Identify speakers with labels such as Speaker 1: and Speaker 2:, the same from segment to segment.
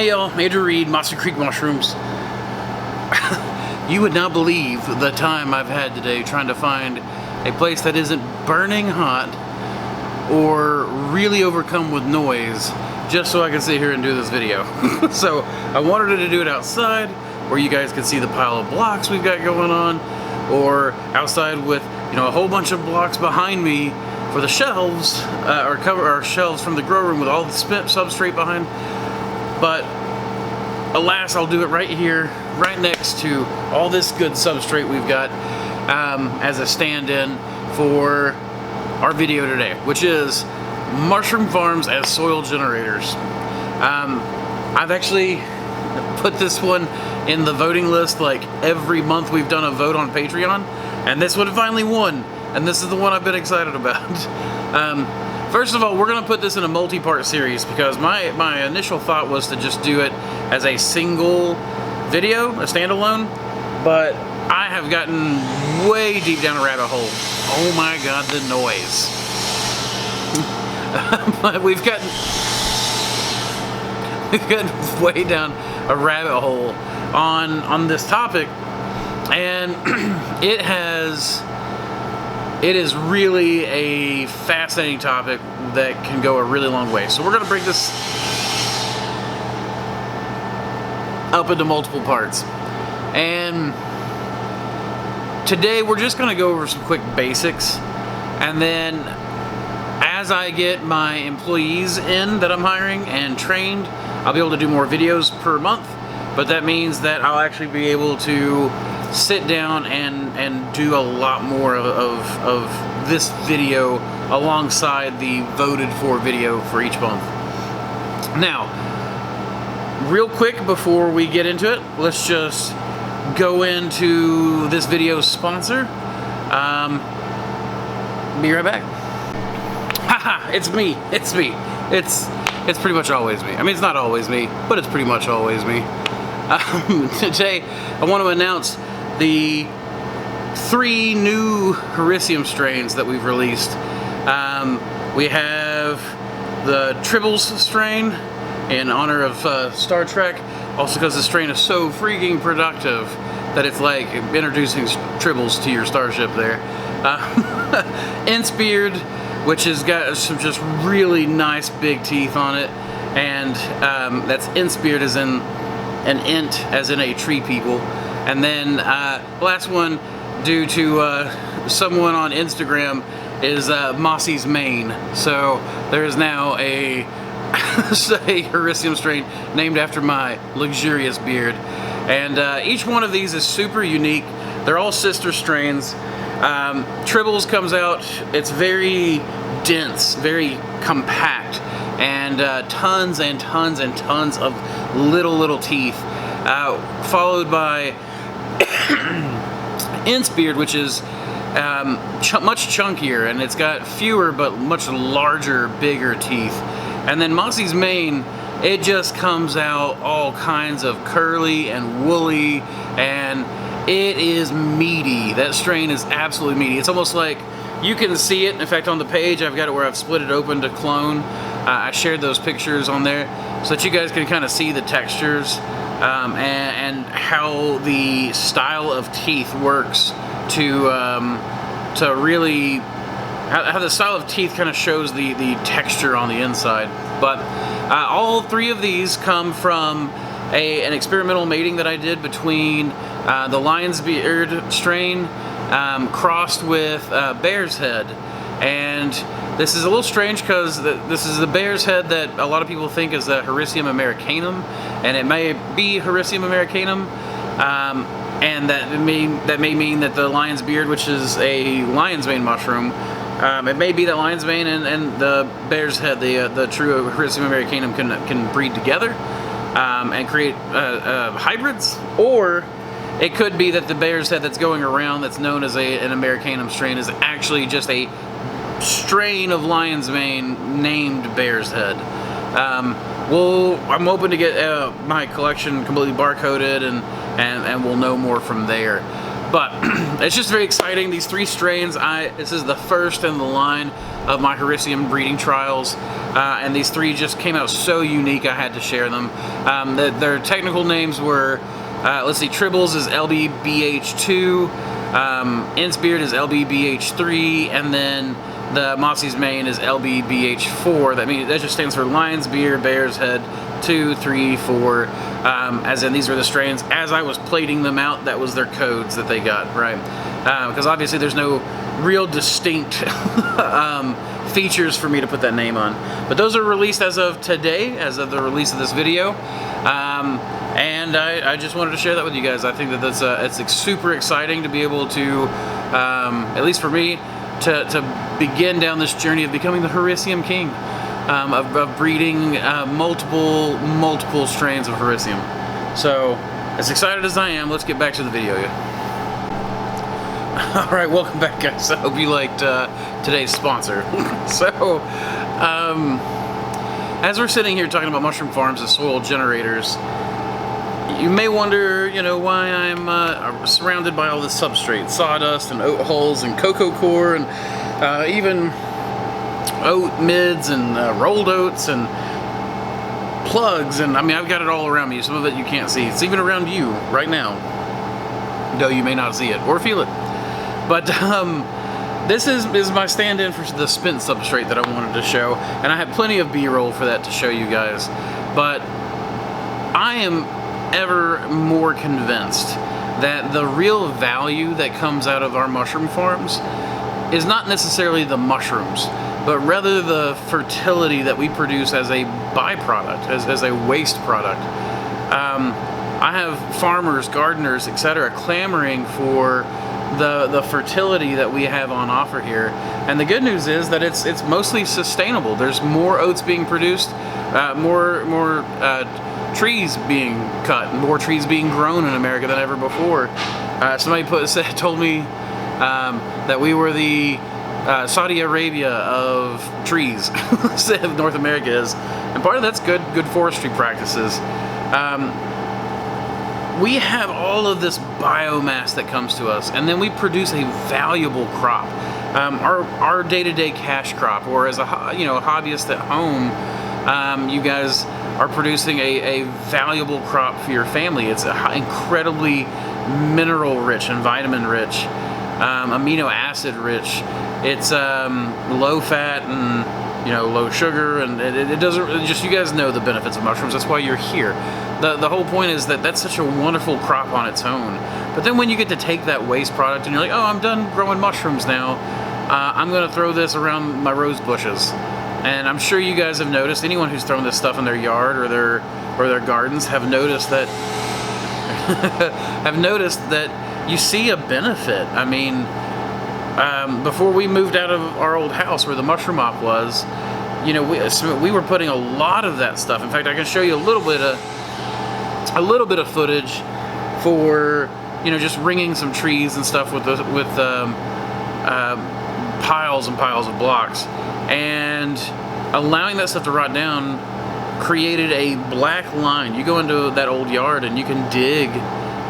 Speaker 1: Hey y'all, Andrew Reed, Mossy Creek Mushrooms. You would not believe the time I've had today trying to find a place that isn't burning hot or really overcome with noise just so I can sit here and do this video. So I wanted to do it outside where you guys can see the pile of blocks we've got going on, or outside with, you know, a whole bunch of blocks behind me for the shelves, or cover our shelves from the grow room with all the substrate behind. But alas, I'll do it right here, right next to all this good substrate we've got as a stand-in for our video today, which is mushroom farms as soil generators. I've actually put this one in the voting list. Like every month we've done a vote on Patreon, and this one finally won, and this is the one I've been excited about. First of all, we're going to put this in a multi-part series because my initial thought was to just do it as a single video, a standalone, but I have gotten way deep down a rabbit hole. Oh my god, the noise. But we've gotten way down a rabbit hole on this topic, and it is really a fascinating topic that can go a really long way. So we're going to break this up into multiple parts. And today we're just going to go over some quick basics. And then as I get my employees in that I'm hiring and trained, I'll be able to do more videos per month. But that means that I'll actually be able to sit down and do a lot more of this video alongside the voted for video for each month. Now, real quick before we get into it, let's just go into this video's sponsor. Be right back. Haha, it's me. It's pretty much always me. I mean, it's not always me, but it's pretty much always me. Today, I want to announce the 3 new Hericium strains that we've released. We have the Tribbles strain in honor of Star Trek, also because the strain is so freaking productive that it's like introducing Tribbles to your starship there. Intsbeard, which has got some just really nice big teeth on it, and that's Intsbeard as in an int as in a tree people. And then last one, due to someone on Instagram, is Mossy's Mane. So there is now a Hericium strain named after my luxurious beard. And each one of these is super unique. They're all sister strains. Tribbles comes out, it's very dense, very compact, and tons and tons and tons of little teeth. Followed by Intsbeard, which is much chunkier, and it's got fewer but much larger, bigger teeth. And then Mossy's Mane, it just comes out all kinds of curly and woolly, and it is meaty. That strain is absolutely meaty. It's almost like you can see it. In fact, on the page, I've got it where I've split it open to clone. I shared those pictures on there so that you guys can kind of see the textures. And how the style of teeth works to really, how the style of teeth kind of shows the texture on the inside. But all 3 of these come from an experimental mating that I did between the Lion's Beard strain crossed with Bear's Head. And this is a little strange because this is the bear's head that a lot of people think is the Hericium americanum, and it may be Hericium americanum, and that may mean that the lion's beard, which is a lion's mane mushroom, it may be that lion's mane and the bear's head, the true Hericium americanum, can breed together and create hybrids, or it could be that the bear's head that's going around, that's known as an americanum strain, is actually just a strain of lion's mane named bear's head. Well, I'm hoping to get my collection completely barcoded, and we'll know more from there. But it's just very exciting. These 3 strains, this is the first in the line of my Hericium breeding trials, and these 3 just came out so unique I had to share them. Their technical names were, let's see, Tribbles is LBBH2, Innsbeard is LBBH3, and then the Mossy's Mane is LBBH4. That just stands for Lion's Beard, Bear's Head, 2, 3, 4, as in these are the strains. As I was plating them out, that was their codes that they got, right? Because obviously there's no real distinct features for me to put that name on. But those are released as of today, as of the release of this video. And I just wanted to share that with you guys. I think that it's super exciting to be able to, at least for me, to begin down this journey of becoming the Hericium King, of breeding multiple strains of Hericium. So, as excited as I am, let's get back to the video. Alright, welcome back, guys. I hope you liked today's sponsor. So, as we're sitting here talking about mushroom farms as soil generators, you may wonder, why I'm surrounded by all this substrate, sawdust and oat hulls and cocoa core and even oat mids and rolled oats and plugs, and I've got it all around me. Some of it you can't see. It's even around you right now, though you may not see it or feel it. But this is my stand-in for the spent substrate that I wanted to show, and I have plenty of B-roll for that to show you guys. But I am ever more convinced that the real value that comes out of our mushroom farms is not necessarily the mushrooms, but rather the fertility that we produce as a byproduct, as a waste product. I have farmers, gardeners, etc. clamoring for the fertility that we have on offer here, and the good news is that it's mostly sustainable. There's more oats being produced, more trees being cut, more trees being grown in America than ever before. Somebody told me that we were the Saudi Arabia of trees. North America is, and part of that's good forestry practices. We have all of this biomass that comes to us, and then we produce a valuable crop. Our day-to-day cash crop, or as a hobbyist at home, you guys are producing a valuable crop for your family. It's incredibly mineral rich and vitamin rich, amino acid rich. It's low fat and low sugar, and it doesn't just, you guys know the benefits of mushrooms. That's why you're here. The whole point is that that's such a wonderful crop on its own. But then when you get to take that waste product and you're like, oh, I'm done growing mushrooms now, I'm gonna throw this around my rose bushes. And I'm sure you guys have noticed, anyone who's thrown this stuff in their yard or their gardens have noticed that you see a benefit. Before we moved out of our old house where the mushroom op was, we were putting a lot of that stuff. In fact, I can show you a little bit of footage for just ringing some trees and stuff with piles and piles of blocks, and allowing that stuff to rot down created a black line. You go into that old yard and you can dig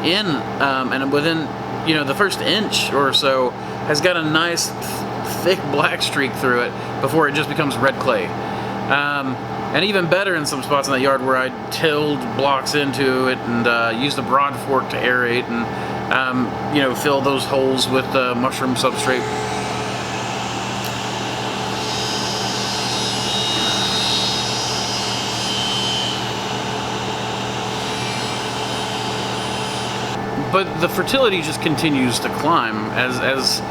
Speaker 1: in, and within the first inch or so has got a nice thick black streak through it before it just becomes red clay. And even better in some spots in that yard where I tilled blocks into it and used a broad fork to aerate and fill those holes with mushroom substrate. But the fertility just continues to climb as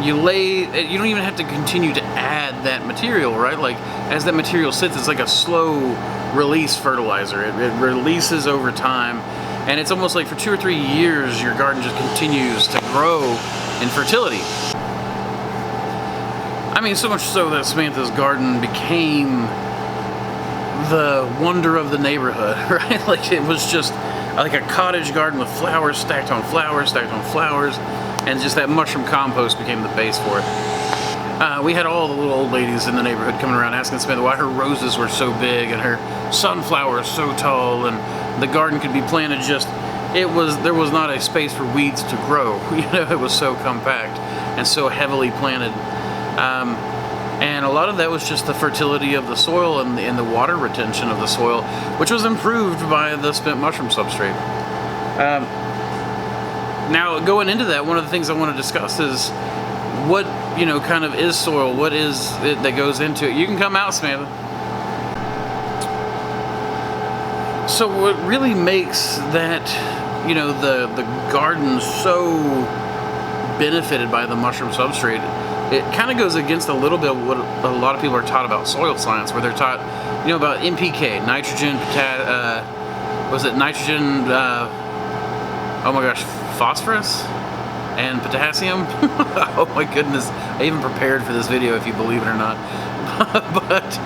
Speaker 1: you don't even have to continue to add that material, right? Like, as that material sits, it's like a slow release fertilizer. It releases over time, and it's almost like for 2 or 3 years your garden just continues to grow in fertility. So much so that Samantha's garden became the wonder of the neighborhood, right? Like, it was just like a cottage garden with flowers stacked on flowers, and just that mushroom compost became the base for it. We had all the little old ladies in the neighborhood coming around asking Samantha why her roses were so big and her sunflowers so tall, and the garden could be planted just there was not a space for weeds to grow. You know, it was so compact and so heavily planted. And a lot of that was just the fertility of the soil and the water retention of the soil, which was improved by the spent mushroom substrate. Now, going into that, one of the things I want to discuss is what, you know, kind of is soil, what is it that goes into it. You can come out, Samantha. So what really makes that, you know, the garden so benefited by the mushroom substrate, it kind of goes against a little bit of what a lot of people are taught about soil science, where they're taught, you know, about NPK, nitrogen, was it nitrogen, oh my gosh, phosphorus and potassium. Oh my goodness, I even prepared for this video, if you believe it or not. But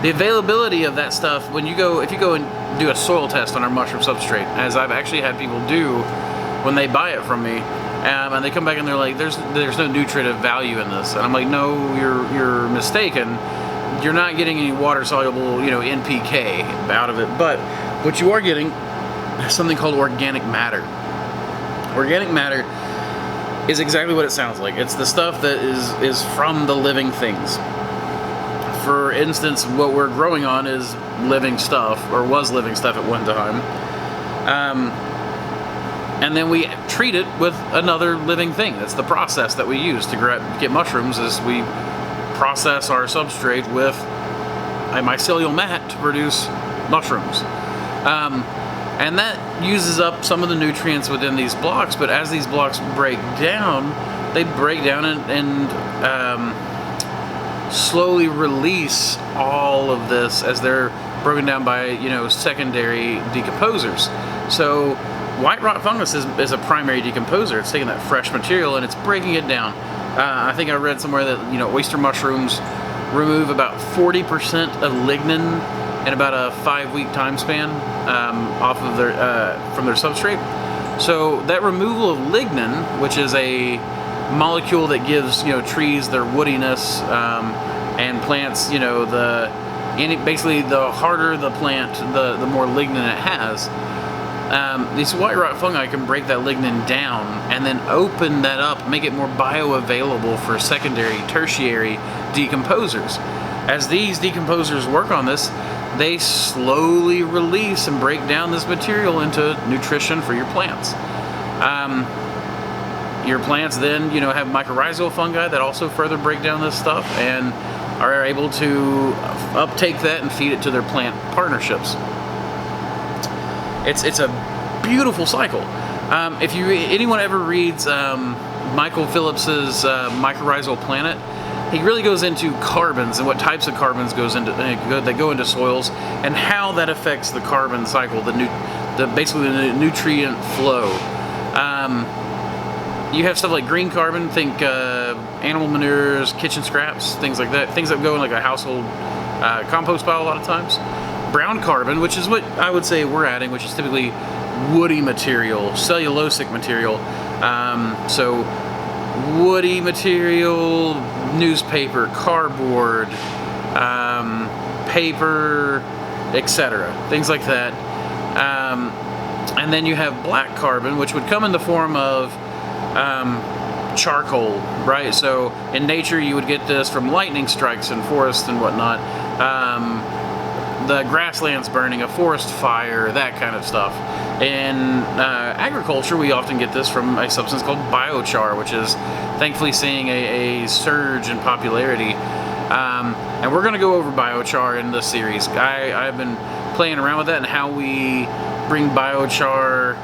Speaker 1: the availability of that stuff, if you go and do a soil test on our mushroom substrate, as I've actually had people do when they buy it from me, and they come back and they're like, there's no nutritive value in this, and I'm like, no, you're mistaken. You're not getting any water soluble, you know, NPK out of it, but what you are getting is something called organic matter. Organic matter is exactly what it sounds like. It's the stuff that is from the living things. For instance, what we're growing on is living stuff, or was living stuff at one time. And then we treat it with another living thing. That's the process that we use to get mushrooms, is we process our substrate with a mycelial mat to produce mushrooms. And that uses up some of the nutrients within these blocks, but as these blocks break down, they break down and slowly release all of this as they're broken down by, you know, secondary decomposers. So white rot fungus is a primary decomposer. It's taking that fresh material and it's breaking it down. I think I read somewhere that, you know, oyster mushrooms remove about 40% of lignin in about a 5-week time span off of their from their substrate. So that removal of lignin, which is a molecule that gives, you know, trees their woodiness, and plants, you know, basically the harder the plant, the more lignin it has. These white rot fungi can break that lignin down and then open that up, make it more bioavailable for secondary, tertiary decomposers. As these decomposers work on this, they slowly release and break down this material into nutrition for your plants. Your plants then, you know, have mycorrhizal fungi that also further break down this stuff and are able to uptake that and feed it to their plant partnerships. It's a beautiful cycle. If anyone ever reads Michael Phillips's Mycorrhizal Planet, he really goes into carbons and what types of carbons that go into soils and how that affects the carbon cycle, basically the nutrient flow. You have stuff like green carbon, think animal manures, kitchen scraps, things like that, things that go in like a household compost pile a lot of times. Brown carbon, which is what I would say we're adding, which is typically woody material, cellulosic material. So woody material, newspaper, cardboard, paper, etc. Things like that. And then you have black carbon, which would come in the form of charcoal, right? So in nature you would get this from lightning strikes in forests and whatnot. The grasslands burning, a forest fire, that kind of stuff. In agriculture, we often get this from a substance called biochar, which is thankfully seeing a surge in popularity. And we're going to go over biochar in this series. I've been playing around with that and how we bring biochar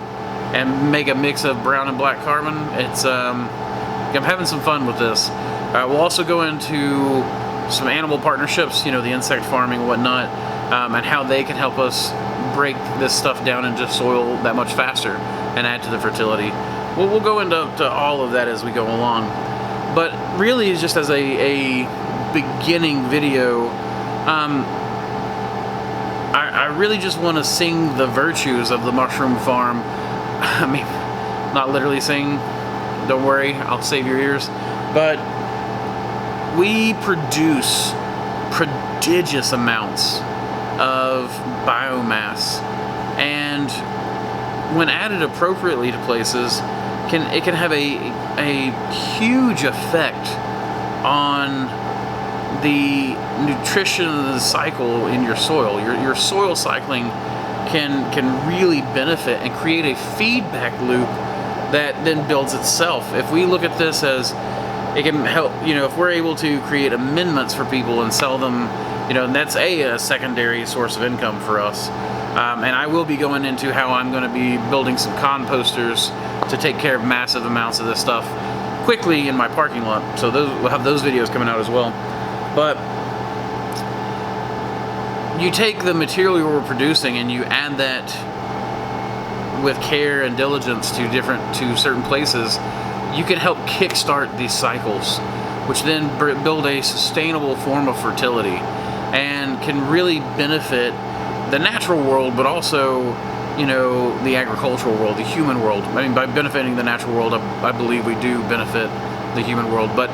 Speaker 1: and make a mix of brown and black carbon. I'm having some fun with this. We'll also go into some animal partnerships, you know, the insect farming and whatnot, and how they can help us break this stuff down into soil that much faster and add to the fertility. We'll go into all of that as we go along. But really, just as a beginning video, I really just want to sing the virtues of the mushroom farm. I mean, not literally sing, don't worry, I'll save your ears. But we produce prodigious amounts of biomass, and when added appropriately to places, it can have a huge effect on the nutrition cycle in your soil. Your soil cycling can really benefit and create a feedback loop that then builds itself. If we look at this as it can help, if we're able to create amendments for people and sell them, and that's a secondary source of income for us. And I will be going into how I'm going to be building some composters to take care of massive amounts of this stuff quickly in my parking lot. So we'll have those videos coming out as well. But you take the material we're producing and you add that with care and diligence to certain places, you can help kickstart these cycles, which then build a sustainable form of fertility and can really benefit the natural world, but also, the agricultural world, the human world. I mean, by benefiting the natural world, I believe we do benefit the human world, but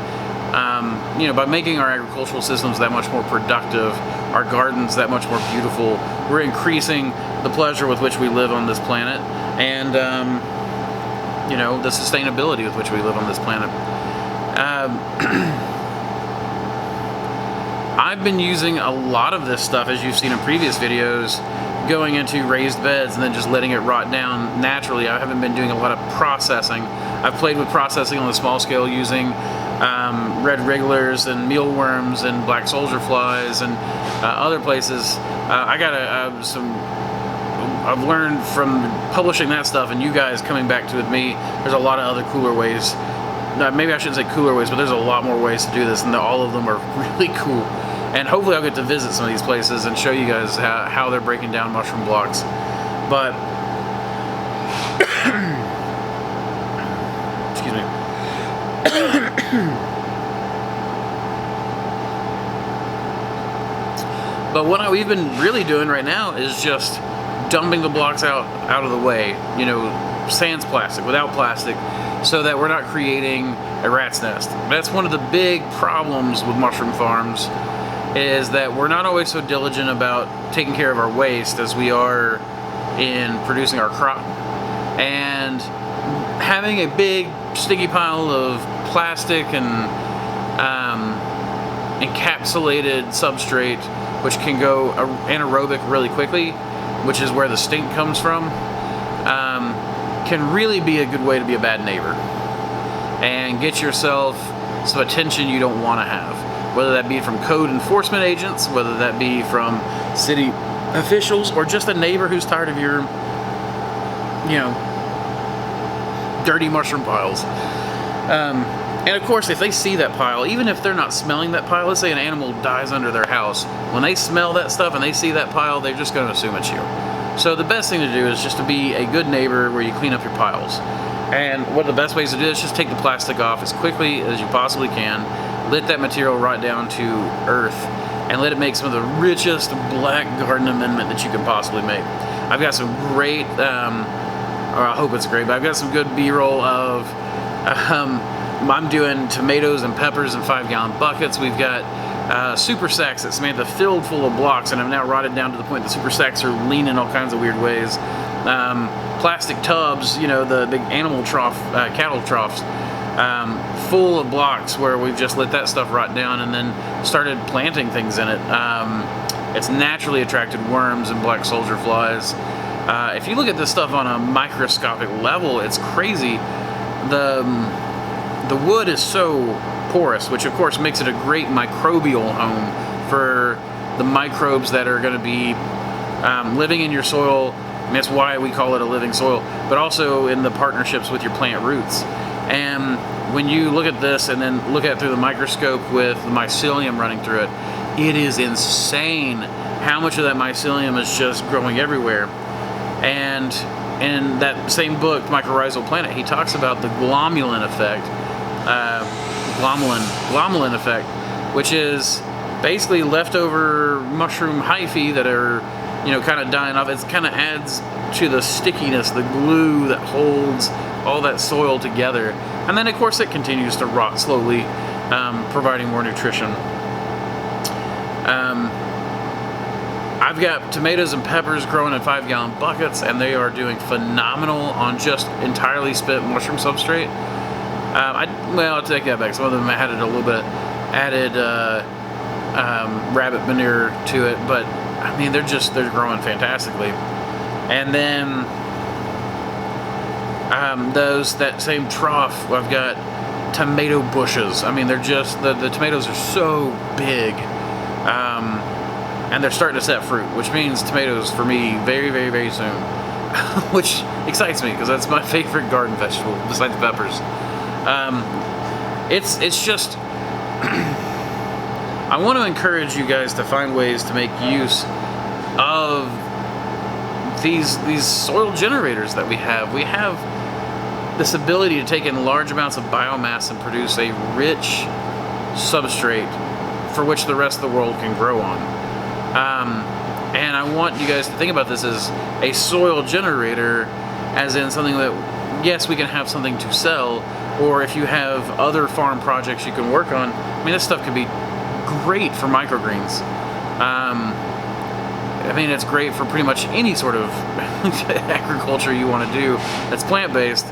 Speaker 1: by making our agricultural systems that much more productive, our gardens that much more beautiful, we're increasing the pleasure with which we live on this planet, and the sustainability with which we live on this planet. I've been using a lot of this stuff, as you've seen in previous videos, going into raised beds and then just letting it rot down naturally. I haven't been doing a lot of processing. I've played with processing on a small scale using red wrigglers and mealworms and black soldier flies and other places. I've learned from publishing that stuff and you guys coming back to it with me, there's a lot of other cooler ways. Maybe I shouldn't say cooler ways, but there's a lot more ways to do this, and all of them are really cool. And hopefully I'll get to visit some of these places and show you guys how they're breaking down mushroom blocks. But excuse me. But what we've been really doing right now is just dumping the blocks out of the way. Sans plastic, without plastic, so that we're not creating a rat's nest. That's one of the big problems with mushroom farms, is that we're not always so diligent about taking care of our waste as we are in producing our crop. And having a big sticky pile of plastic and encapsulated substrate, which can go anaerobic really quickly, which is where the stink comes from, can really be a good way to be a bad neighbor and get yourself some attention you don't want to have, whether that be from code enforcement agents, whether that be from city officials, or just a neighbor who's tired of your dirty mushroom piles. And of course, if they see that pile, even if they're not smelling that pile, let's say an animal dies under their house, when they smell that stuff and they see that pile, they're just going to assume it's you. So the best thing to do is just to be a good neighbor where you clean up your piles. And one of the best ways to do it is just take the plastic off as quickly as you possibly can, let that material rot down to earth, and let it make some of the richest black garden amendment that you can possibly make. I've got some great, or I hope it's great, but I've got some good B-roll of, I'm doing tomatoes and peppers in 5-gallon buckets. We've got super sacks that Samantha filled full of blocks and have now rotted down to the point that super sacks are leaning all kinds of weird ways. Plastic tubs, the big animal trough, cattle troughs, full of blocks where we've just let that stuff rot down and then started planting things in it. It's naturally attracted worms and black soldier flies. If you look at this stuff on a microscopic level, it's crazy. The wood is so porous, which of course makes it a great microbial home for the microbes that are going to be living in your soil. And that's why we call it a living soil, but also in the partnerships with your plant roots. And when you look at this and then look at it through the microscope with the mycelium running through it, it is insane how much of that mycelium is just growing everywhere. And in that same book, Mycorrhizal Planet, he talks about the glomalin effect, glomalin effect, which is basically leftover mushroom hyphae that are, kind of dying off. It kind of adds to the stickiness, the glue that holds all that soil together. And then, of course, it continues to rot slowly, I've got tomatoes and peppers growing in 5-gallon buckets, and they are doing phenomenal on just entirely spent mushroom substrate. Well, I'll take that back. Some of them added a little bit, rabbit manure to it, but I mean, they're growing fantastically. And then that same trough, I've got tomato bushes. I mean, they're just the tomatoes are so big. And they're starting to set fruit, which means tomatoes for me very, very, very soon, which excites me because that's my favorite garden vegetable besides peppers. It's just I want to encourage you guys to find ways to make use of these soil generators that we have. We have this ability to take in large amounts of biomass and produce a rich substrate for which the rest of the world can grow on. And I want you guys to think about this as a soil generator, as in something that, yes, we can have something to sell, or if you have other farm projects you can work on. I mean, this stuff could be great for microgreens. I mean, it's great for pretty much any sort of agriculture you want to do that's plant-based.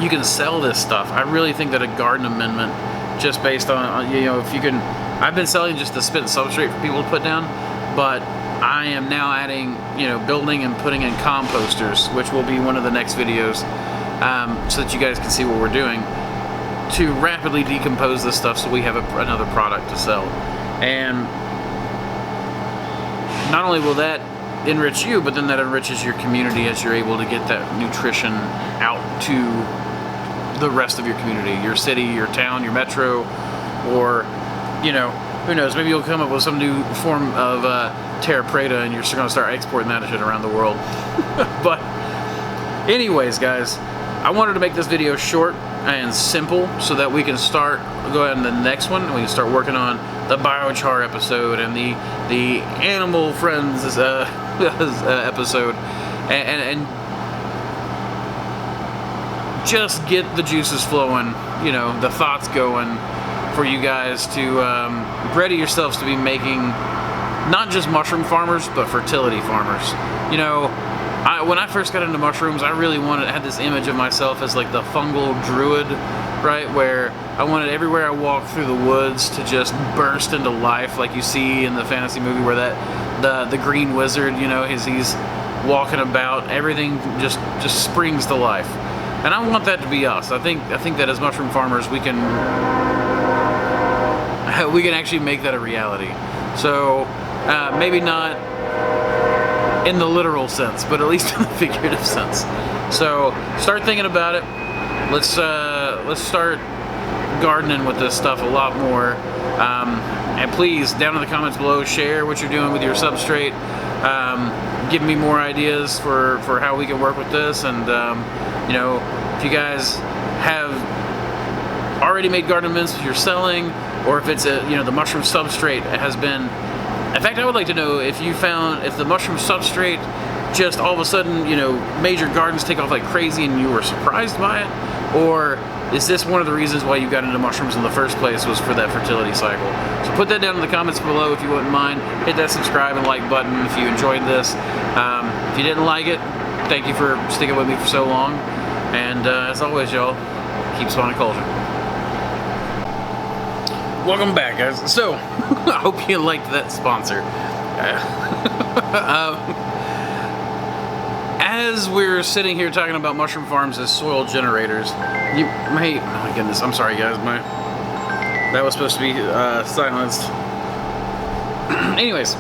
Speaker 1: You can sell this stuff. I really think that a garden amendment, just based on, you know, if you can, I've been selling just the spent substrate for people to put down, but I am now adding, you know, building and putting in composters, which will be one of the next videos, so that you guys can see what we're doing to rapidly decompose this stuff so we have another product to sell. And not only will that enrich you, but then that enriches your community as you're able to get that nutrition out to the rest of your community, your city, your town, your metro, or, you know, who knows, maybe you'll come up with some new form of terra preta and you're going to start exporting that shit around the world. But anyways, guys, I wanted to make this video short and simple so that we can go ahead on the next one. We can start working on the biochar episode and the animal friends episode, and just get the juices flowing, you know, the thoughts going for you guys to ready yourselves to be making not just mushroom farmers, but fertility farmers. You know, when I first got into mushrooms, I really had this image of myself as like the fungal druid, right? Where I wanted everywhere I walked through the woods to just burst into life, like you see in the fantasy movie where the green wizard, you know, he's walking about, everything just springs to life. And I want that to be us. I think that as mushroom farmers, we can actually make that a reality. So maybe not in the literal sense, but at least in the figurative sense. So start thinking about it. Let's start gardening with this stuff a lot more. And please, down in the comments below, share what you're doing with your substrate. Give me more ideas for how we can work with this. And you know, if you guys have already made garden amendments you're selling, or if it's the mushroom substrate has been. In fact, I would like to know if the mushroom substrate just all of a sudden, you know, major gardens take off like crazy and you were surprised by it, or is this one of the reasons why you got into mushrooms in the first place was for that fertility cycle? So put that down in the comments below if you wouldn't mind. Hit that subscribe and like button if you enjoyed this. If you didn't like it, thank you for sticking with me for so long. And as always, y'all, keep spawning culture. Welcome back, guys. So, I hope you liked that sponsor. As we're sitting here talking about mushroom farms as soil generators, oh my goodness, I'm sorry, guys. That was supposed to be silenced. Anyways,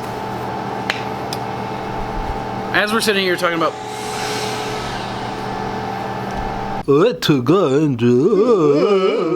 Speaker 1: as we're sitting here talking about
Speaker 2: what to go and do.